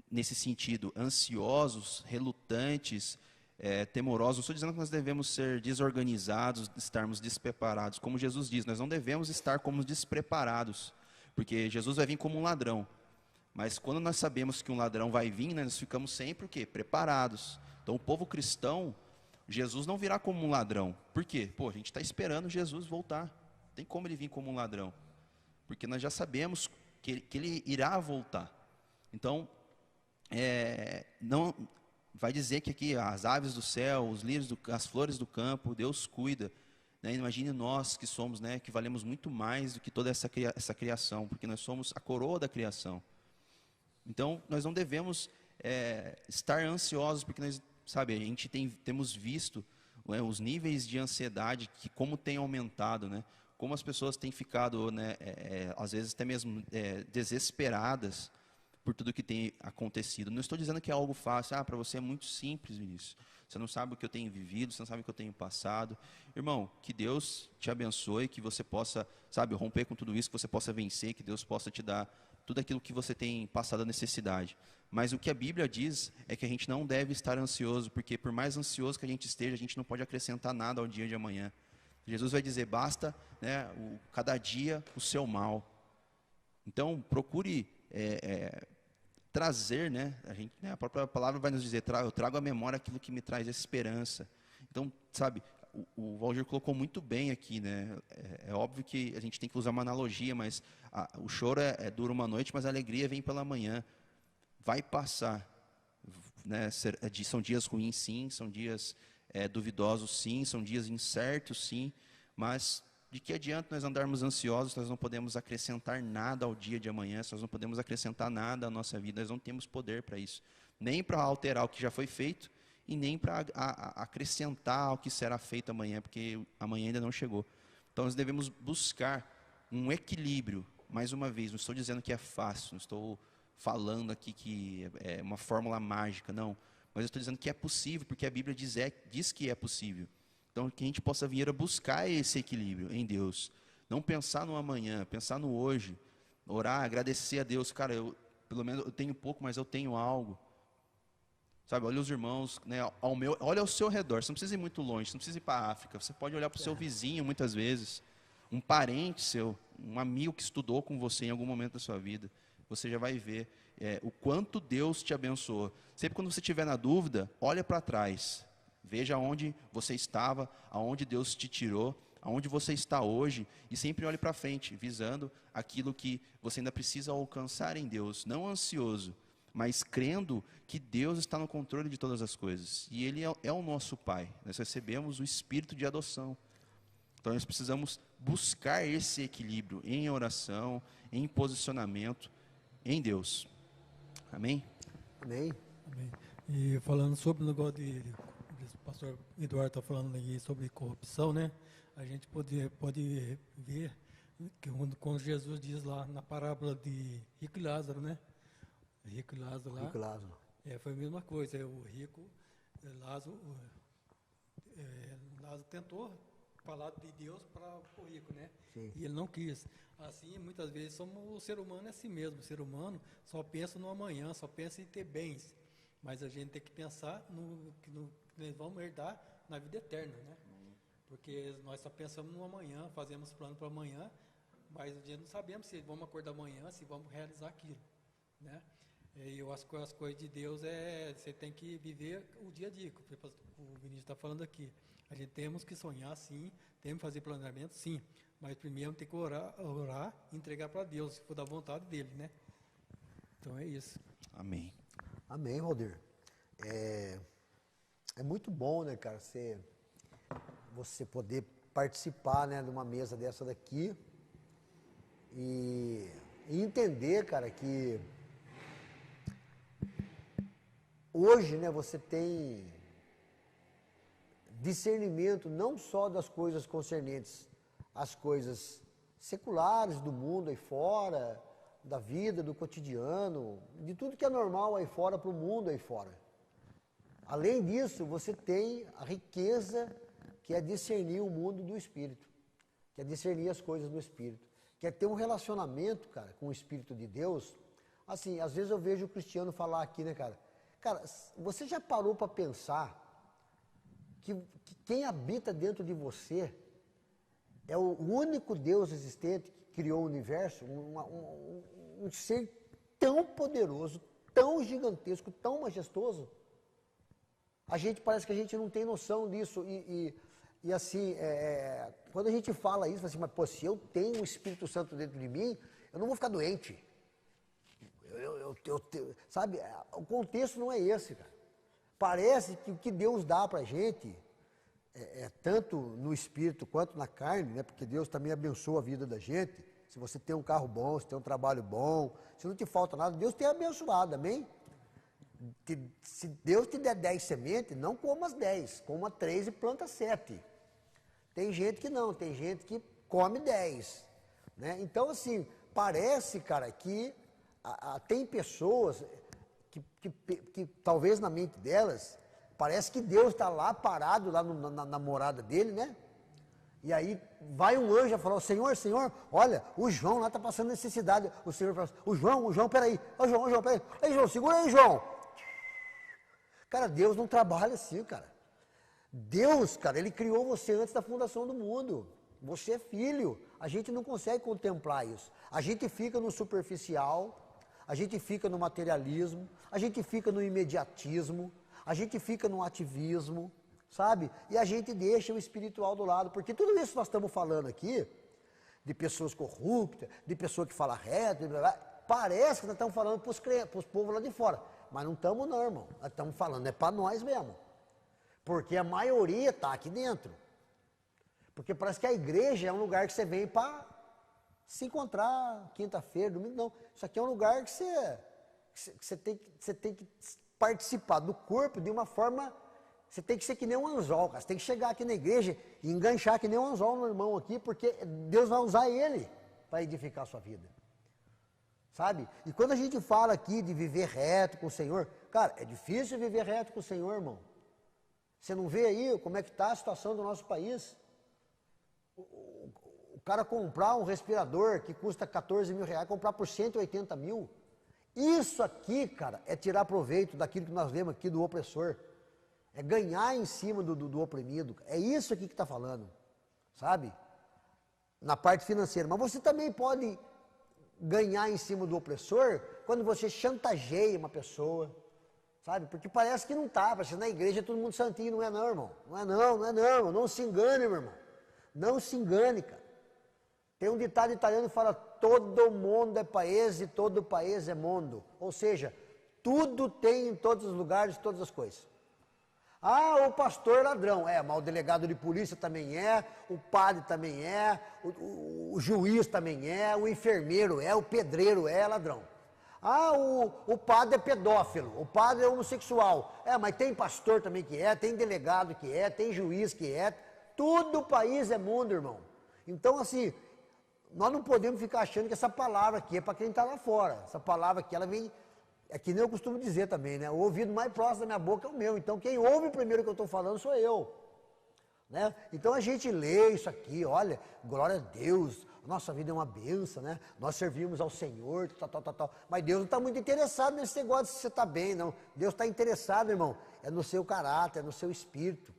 nesse sentido ansiosos, relutantes, temorosos. Não estou dizendo que nós devemos ser desorganizados, estarmos despreparados. Como Jesus diz, nós não devemos estar como despreparados, porque Jesus vai vir como um ladrão. Mas quando nós sabemos que um ladrão vai vir, né, nós ficamos sempre o quê? Preparados. Então, o povo cristão, Jesus não virá como um ladrão. Por quê? A gente está esperando Jesus voltar. Não tem como ele vir como um ladrão. Porque nós já sabemos que ele irá voltar. Então, não vai dizer que aqui as aves do céu, os lírios, as flores do campo, Deus cuida. Né? Imagine nós que somos, né, que valemos muito mais do que toda essa criação, porque nós somos a coroa da criação. Então, nós não devemos estar ansiosos, porque nós, sabe, a gente temos visto, né, os níveis de ansiedade, que como tem aumentado, né? Como as pessoas têm ficado, né, às vezes até mesmo desesperadas por tudo que tem acontecido. Não estou dizendo que é algo fácil. Para você é muito simples, Vinícius. Você não sabe o que eu tenho vivido, você não sabe o que eu tenho passado. Irmão, que Deus te abençoe, que você possa, sabe, romper com tudo isso, que você possa vencer, que Deus possa te dar tudo aquilo que você tem passado a necessidade. Mas o que a Bíblia diz é que a gente não deve estar ansioso, porque por mais ansioso que a gente esteja, a gente não pode acrescentar nada ao dia de amanhã. Jesus vai dizer, basta, né, cada dia o seu mal. Então, procure trazer, né, a própria palavra vai nos dizer, eu trago à memória aquilo que me traz esperança. Então, sabe, o Valdir colocou muito bem aqui, né, é óbvio que a gente tem que usar uma analogia, mas o choro dura uma noite, mas a alegria vem pela manhã. Vai passar, né, são dias ruins sim, são dias duvidosos sim, são dias incertos sim, mas De que adianta nós andarmos ansiosos se nós não podemos acrescentar nada ao dia de amanhã, se nós não podemos acrescentar nada à nossa vida, nós não temos poder para isso. Nem para alterar o que já foi feito e nem para acrescentar o que será feito amanhã, porque amanhã ainda não chegou. Então nós devemos buscar um equilíbrio. Mais uma vez, não estou dizendo que é fácil, não estou falando aqui que é uma fórmula mágica, não. Mas eu estou dizendo que é possível, porque a Bíblia diz que é possível. Então, que a gente possa vir a buscar esse equilíbrio em Deus. Não pensar no amanhã, pensar no hoje. Orar, agradecer a Deus. Cara, pelo menos eu tenho pouco, mas eu tenho algo. Sabe, olha os irmãos, né, olha ao seu redor. Você não precisa ir muito longe, você não precisa ir para a África. Você pode olhar para o seu vizinho, muitas vezes. Um parente seu, um amigo que estudou com você em algum momento da sua vida. Você já vai ver o quanto Deus te abençoou. Sempre quando você estiver na dúvida, olha para trás. Veja onde você estava, aonde Deus te tirou, aonde você está hoje, e sempre olhe para frente, visando aquilo que você ainda precisa alcançar em Deus. Não ansioso, mas crendo que Deus está no controle de todas as coisas. E Ele é o nosso Pai. Nós recebemos o espírito de adoção. Então nós precisamos buscar esse equilíbrio em oração, em posicionamento, em Deus. Amém? Amém. Amém. E falando sobre o negócio o pastor Eduardo está falando aí sobre corrupção, né? A gente pode ver que quando Jesus diz lá na parábola de Rico e Lázaro, né? Rico e Lázaro lá. Rico e Lázaro. Foi a mesma coisa. O rico, Lázaro tentou falar de Deus para o rico, né? Sim. E ele não quis. Assim, muitas vezes, o ser humano é assim mesmo. O ser humano só pensa no amanhã, só pensa em ter bens. Mas a gente tem que pensar no que nós vamos herdar na vida eterna, né? Porque nós só pensamos no amanhã, fazemos plano para amanhã, mas a gente não sabemos se vamos acordar amanhã, se vamos realizar aquilo, né? E as coisas de Deus você tem que viver o dia a dia, que o Vinícius está falando aqui. A gente temos que sonhar, sim, temos que fazer planejamento, sim, mas primeiro tem que orar e entregar para Deus, se for da vontade dele, né? Então é isso. Amém. Amém, Valdir. É muito bom, né, cara, você poder participar, né, de uma mesa dessa daqui e entender, cara, que hoje, né, você tem discernimento não só das coisas concernentes às coisas seculares do mundo aí fora, da vida, do cotidiano, de tudo que é normal aí fora para o mundo aí fora. Além disso, você tem a riqueza que é discernir o mundo do Espírito, que é discernir as coisas do Espírito, que é ter um relacionamento, cara, com o Espírito de Deus. Assim, às vezes eu vejo o Cristiano falar aqui, né, cara? Cara, você já parou para pensar que quem habita dentro de você é o único Deus existente que criou o universo, um ser tão poderoso, tão gigantesco, tão majestoso? Parece que a gente não tem noção disso e assim, quando a gente fala isso, assim, mas pô, se eu tenho o Espírito Santo dentro de mim, eu não vou ficar doente. Sabe, o contexto não é esse, cara. Parece que o que Deus dá pra gente, tanto no Espírito quanto na carne, né? Porque Deus também abençoa a vida da gente. Se você tem um carro bom, se tem um trabalho bom, se não te falta nada, Deus tem abençoado, amém? Se Deus te der 10 sementes, não coma as 10, coma 3 e planta 7. Tem gente que não, tem gente que come 10, né? Então, assim, parece, cara, que tem pessoas que talvez na mente delas, parece que Deus está lá parado, lá na morada dele, né? E aí vai um anjo e fala: Senhor, olha, o João lá está passando necessidade. O Senhor fala: o João, peraí. Ô João, peraí. Ei, João, segura aí, João. Cara, Deus não trabalha assim, cara. Deus, cara, Ele criou você antes da fundação do mundo. Você é filho. A gente não consegue contemplar isso. A gente fica no superficial, a gente fica no materialismo, a gente fica no imediatismo, a gente fica no ativismo, sabe? E a gente deixa o espiritual do lado, porque tudo isso que nós estamos falando aqui, de pessoas corruptas, de pessoa que fala reto, parece que nós estamos falando para os povos lá de fora, mas não estamos não, irmão. Nós estamos falando, é para nós mesmo, porque a maioria está aqui dentro. Porque parece que a igreja é um lugar que você vem para se encontrar quinta-feira, domingo, não. Isso aqui é um lugar que você tem que participar do corpo de uma forma. Você tem que ser que nem um anzol, cara. Você tem que chegar aqui na igreja e enganchar que nem um anzol no irmão aqui, porque Deus vai usar ele para edificar a sua vida. Sabe? E quando a gente fala aqui de viver reto com o Senhor, cara, é difícil viver reto com o Senhor, irmão. Você não vê aí como é que está a situação do nosso país? O cara comprar um respirador que custa 14 mil reais, comprar por 180 mil. Isso aqui, cara, é tirar proveito daquilo que nós lemos aqui do opressor. É ganhar em cima do oprimido. É isso aqui que está falando, sabe? Na parte financeira. Mas você também pode ganhar em cima do opressor quando você chantageia uma pessoa, sabe? Porque parece que não está. Parece que na igreja todo mundo santinho. Não é não, irmão. Não é não. Não se engane, meu irmão. Não se engane, cara. Tem um ditado italiano que fala: todo mundo é paese, todo país é mundo. Ou seja, tudo tem em todos os lugares, todas as coisas. Ah, o pastor ladrão. Mas o delegado de polícia também é, o padre também é, o juiz também é, o enfermeiro é, o pedreiro é ladrão. Ah, o padre é pedófilo, o padre é homossexual. Mas tem pastor também que é, tem delegado que é, tem juiz que é. Tudo o país é mundo, irmão. Então, assim, nós não podemos ficar achando que essa palavra aqui é para quem está lá fora. Essa palavra aqui, ela vem... É que nem eu costumo dizer também, né? O ouvido mais próximo da minha boca é o meu. Então, quem ouve primeiro o que eu estou falando sou eu. Né? Então, a gente lê isso aqui, olha, glória a Deus, nossa vida é uma benção, né? Nós servimos ao Senhor, tal. Mas Deus não está muito interessado nesse negócio de você estar bem, não. Deus está interessado, irmão, é no seu caráter, é no seu espírito.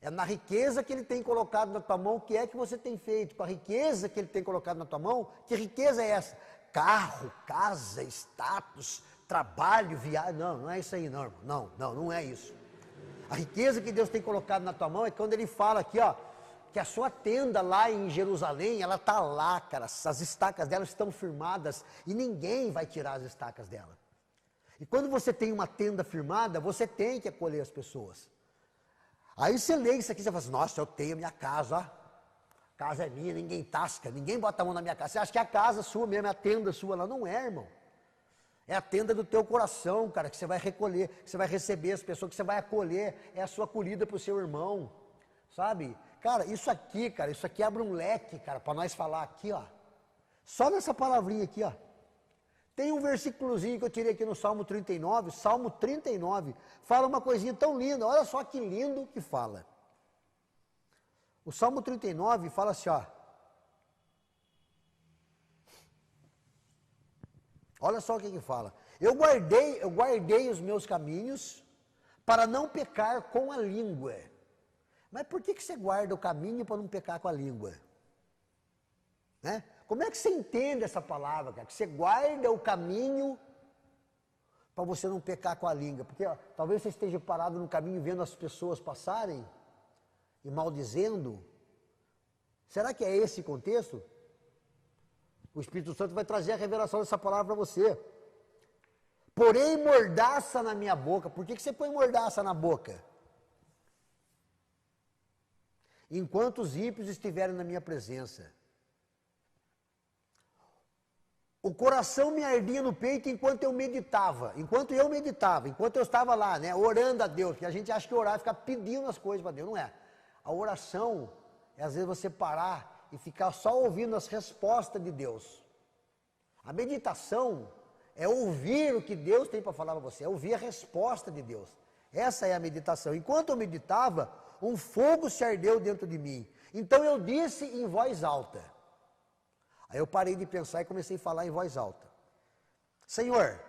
É na riqueza que Ele tem colocado na tua mão. O que é que você tem feito com a riqueza que Ele tem colocado na tua mão? Que riqueza é essa? Carro, casa, status, trabalho, viagem. Não é isso aí, não, irmão. Não é isso. A riqueza que Deus tem colocado na tua mão é quando Ele fala aqui, ó, que a sua tenda lá em Jerusalém, ela está lá, cara. As estacas dela estão firmadas e ninguém vai tirar as estacas dela. E quando você tem uma tenda firmada, você tem que acolher as pessoas. Aí você lê isso aqui e você fala assim: nossa, eu tenho a minha casa, ó. A casa é minha, ninguém tasca, ninguém bota a mão na minha casa. Você acha que é a casa sua mesmo, é a tenda sua lá? Não é, irmão. É a tenda do teu coração, cara, que você vai recolher, que você vai receber as pessoas, que você vai acolher. É a sua acolhida para o seu irmão, sabe? Cara, isso aqui abre um leque, cara, para nós falar aqui, ó. Só nessa palavrinha aqui, ó. Tem um versículozinho que eu tirei aqui no Salmo 39, Salmo 39, fala uma coisinha tão linda, olha só que lindo que fala. O Salmo 39 fala assim, ó. Olha só o que fala. Eu guardei os meus caminhos para não pecar com a língua. Mas por que você guarda o caminho para não pecar com a língua? Né? Como é que você entende essa palavra, cara? Que você guarda o caminho para você não pecar com a língua. Porque ó, talvez você esteja parado no caminho vendo as pessoas passarem e maldizendo. Será que é esse contexto? O Espírito Santo vai trazer a revelação dessa palavra para você. Porém, mordaça na minha boca. Por que você põe mordaça na boca? Enquanto os ímpios estiverem na minha presença. O coração me ardia no peito enquanto eu meditava, enquanto eu estava lá, né, orando a Deus, porque a gente acha que orar é ficar pedindo as coisas para Deus, não é. A oração é às vezes você parar e ficar só ouvindo as respostas de Deus. A meditação é ouvir o que Deus tem para falar para você, é ouvir a resposta de Deus. Essa é a meditação. Enquanto eu meditava, um fogo se ardeu dentro de mim. Então eu disse em voz alta. Aí eu parei de pensar e comecei a falar em voz alta. Senhor,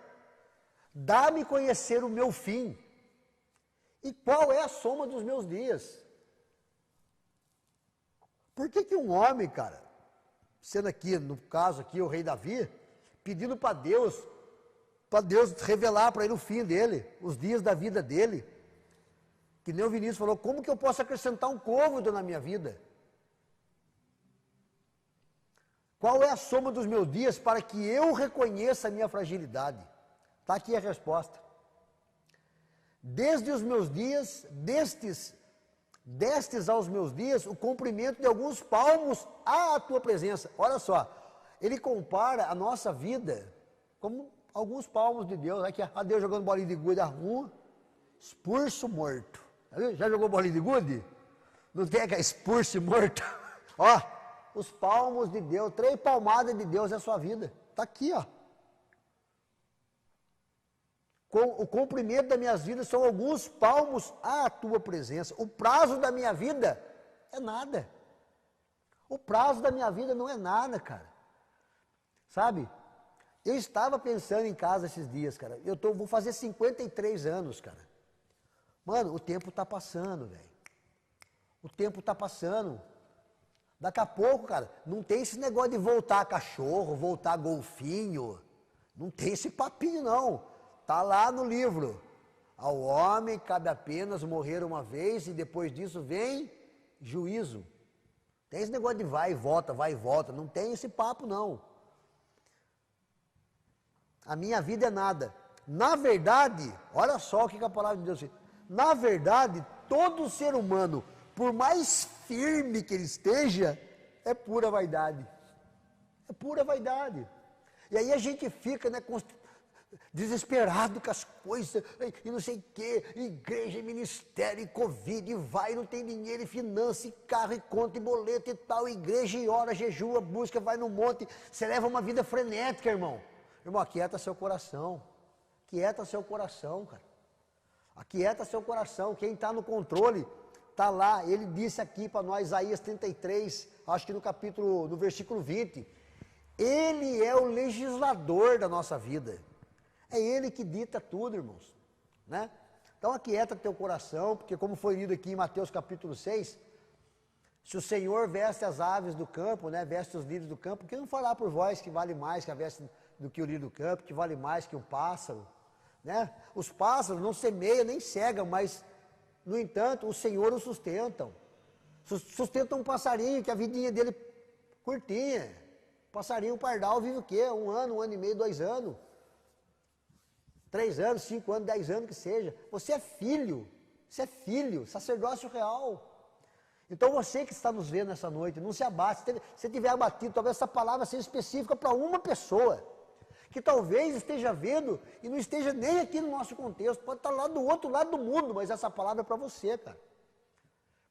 dá-me conhecer o meu fim. E qual é a soma dos meus dias? Por que um homem, cara, sendo aqui, no caso aqui, o rei Davi, pedindo para Deus revelar para ele o fim dele, os dias da vida dele, que nem o Vinícius falou, como que eu posso acrescentar um côvado na minha vida? Qual é a soma dos meus dias para que eu reconheça a minha fragilidade? Está aqui a resposta. Desde os meus dias, destes aos meus dias o comprimento de alguns palmos à tua presença. Olha só, ele compara a nossa vida como alguns palmos de Deus. Aqui, a Deus jogando bolinha de gude da rua, expulso morto. Já jogou bolinha de gude? Não tem aquela expulso morto? Ó, os palmos de Deus, 3 palmadas de Deus é a sua vida. Está aqui, ó. O comprimento das minhas vidas são alguns palmos à tua presença. O prazo da minha vida é nada. O prazo da minha vida não é nada, cara. Sabe? Eu estava pensando em casa esses dias, cara. Vou fazer 53 anos, cara. Mano, o tempo está passando, velho. O tempo está passando. Daqui a pouco, cara, não tem esse negócio de voltar cachorro, voltar golfinho. Não tem esse papinho, não. Está lá no livro. Ao homem cabe apenas morrer uma vez e depois disso vem juízo. Tem esse negócio de vai e volta. Não tem esse papo, não. A minha vida é nada. Na verdade, olha só o que a palavra de Deus diz. Na verdade, todo ser humano, por mais firme que ele esteja, é pura vaidade. É pura vaidade. E aí a gente fica, né, desesperado com as coisas, e não sei o quê, igreja, ministério, e Covid, e vai, não tem dinheiro, e finança, e carro, e conta, e boleto, e tal, igreja, e ora, jejua, busca, vai no monte, você leva uma vida frenética, irmão. Irmão, aquieta seu coração, aquieta seu coração, cara, aquieta seu coração, quem está no controle, está lá, ele disse aqui para nós, Isaías 33, acho que no versículo 20, ele é o legislador da nossa vida. É Ele que dita tudo, irmãos, né? Então aquieta teu coração, porque como foi lido aqui em Mateus capítulo 6, se o Senhor veste as aves do campo, né, veste os lírios do campo, por que não falar por vós que vale mais que a veste do que o lírio do campo, que vale mais que um pássaro, né? Os pássaros não semeiam nem cegam, mas, no entanto, o Senhor os sustentam. Sustentam um passarinho, que a vidinha dele curtinha. Passarinho pardal vive o quê? 1 ano, 1 ano e meio, 2 anos. 3 anos, 5 anos, 10 anos que seja. Você é filho, sacerdócio real. Então você que está nos vendo nessa noite, não se abate. Se você estiver abatido, talvez essa palavra seja específica para uma pessoa, que talvez esteja vendo e não esteja nem aqui no nosso contexto, pode estar lá do outro lado do mundo, mas essa palavra é para você, cara.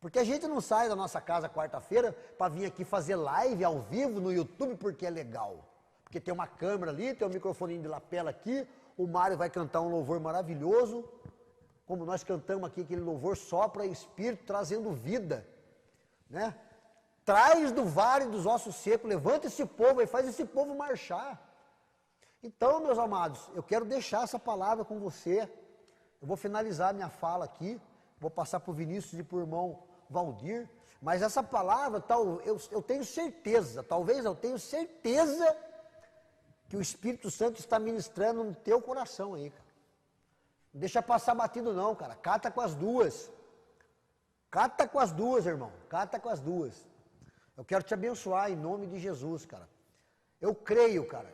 Porque a gente não sai da nossa casa quarta-feira para vir aqui fazer live ao vivo no YouTube porque é legal. Porque tem uma câmera ali, tem um microfoninho de lapela aqui, o Mário vai cantar um louvor maravilhoso, como nós cantamos aqui, aquele louvor sopra espírito, trazendo vida, né? Traz do vale dos ossos secos, levanta esse povo e faz esse povo marchar. Então, meus amados, eu quero deixar essa palavra com você. Eu vou finalizar minha fala aqui, vou passar para o Vinícius e para o irmão Valdir, mas essa palavra, eu tenho certeza, talvez eu tenha certeza que o Espírito Santo está ministrando no teu coração aí, cara. Não deixa passar batido não, cara. Cata com as duas. Cata com as duas, irmão. Cata com as duas. Eu quero te abençoar em nome de Jesus, cara. Eu creio, cara,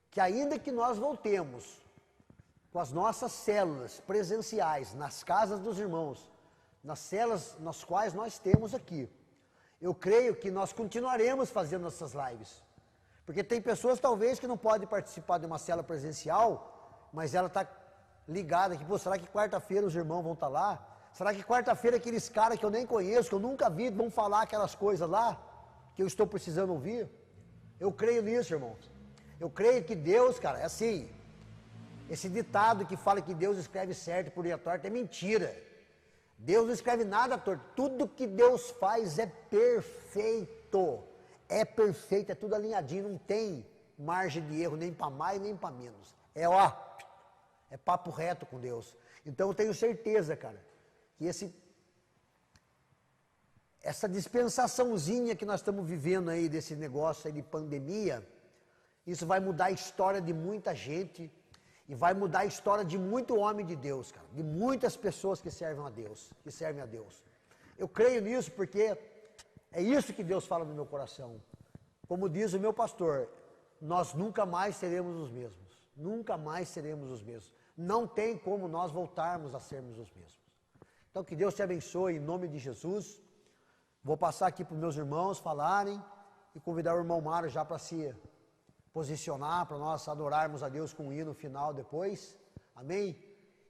que ainda que nós voltemos com as nossas células presenciais nas casas dos irmãos, nas células nas quais nós temos aqui, eu creio que nós continuaremos fazendo essas lives. Porque tem pessoas talvez que não podem participar de uma célula presencial, mas ela está ligada aqui, pô, será que quarta-feira os irmãos vão estar lá? Será que quarta-feira aqueles caras que eu nem conheço, que eu nunca vi, vão falar aquelas coisas lá, que eu estou precisando ouvir? Eu creio nisso, irmãos. Eu creio que Deus, cara, é assim, esse ditado que fala que Deus escreve certo por linha torta é mentira. Deus não escreve nada torto, tudo que Deus faz é perfeito. É perfeito, é tudo alinhadinho, não tem margem de erro, nem para mais, nem para menos. É papo reto com Deus. Então eu tenho certeza, cara, que essa dispensaçãozinha que nós estamos vivendo aí, desse negócio aí de pandemia, isso vai mudar a história de muita gente, e vai mudar a história de muito homem de Deus, cara, de muitas pessoas que servem a Deus, Eu creio nisso porque é isso que Deus fala no meu coração. Como diz o meu pastor, nós nunca mais seremos os mesmos. Nunca mais seremos os mesmos. Não tem como nós voltarmos a sermos os mesmos. Então, que Deus te abençoe em nome de Jesus. Vou passar aqui para os meus irmãos falarem e convidar o irmão Mário já para se posicionar, para nós adorarmos a Deus com um hino final depois. Amém?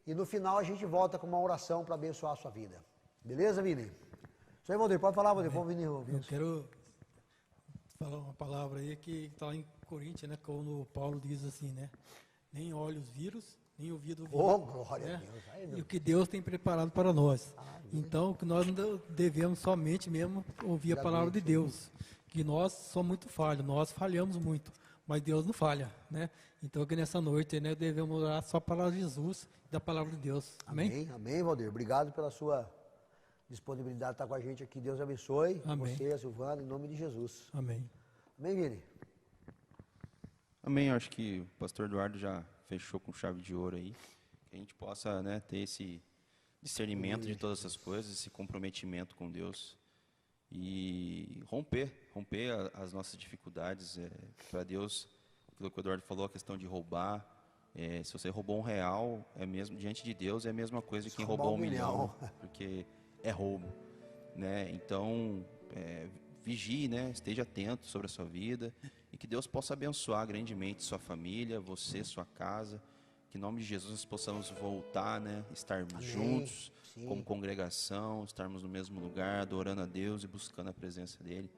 E no final a gente volta com uma oração para abençoar a sua vida. Beleza, Vini? Isso aí, Valdir, pode falar, Valdir. Vamos, Vini. Eu quero falar uma palavra aí que está em Coríntios, né? Quando Paulo diz assim, né? Nem olhos vírus, nem ouvido ouvido. Oh, glória né? a Deus. Aí, E o que Deus tem preparado para nós. Então, que nós não devemos somente mesmo ouvir a palavra de Deus. Que nós somos muito falhos, nós falhamos muito, mas Deus não falha, né? Então, que nessa noite, né, devemos orar só a palavra de Jesus e da palavra de Deus. Amém? Amém, amém, Valdir. Obrigado pela sua disponibilidade de estar com a gente aqui. Deus abençoe Amém. você, a Silvana, em nome de Jesus. Amém. Amém, Vini? Amém. Eu acho que o pastor Eduardo já fechou com chave de ouro aí. Que a gente possa, né, ter esse discernimento de todas essas coisas, esse comprometimento com Deus. E romper as nossas dificuldades. Para Deus, aquilo que o Eduardo falou, a questão de roubar. Se você roubou R$1, é mesmo, diante de Deus, é a mesma coisa que quem roubou 1 milhão. Porque é roubo. Né? Então, vigie, né? Esteja atento sobre a sua vida. E que Deus possa abençoar grandemente sua família, você, sua casa. Que em nome de Jesus nós possamos voltar, né? Estarmos Amém. juntos, Sim. como congregação, estarmos no mesmo lugar, adorando a Deus e buscando a presença dEle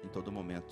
em todo momento.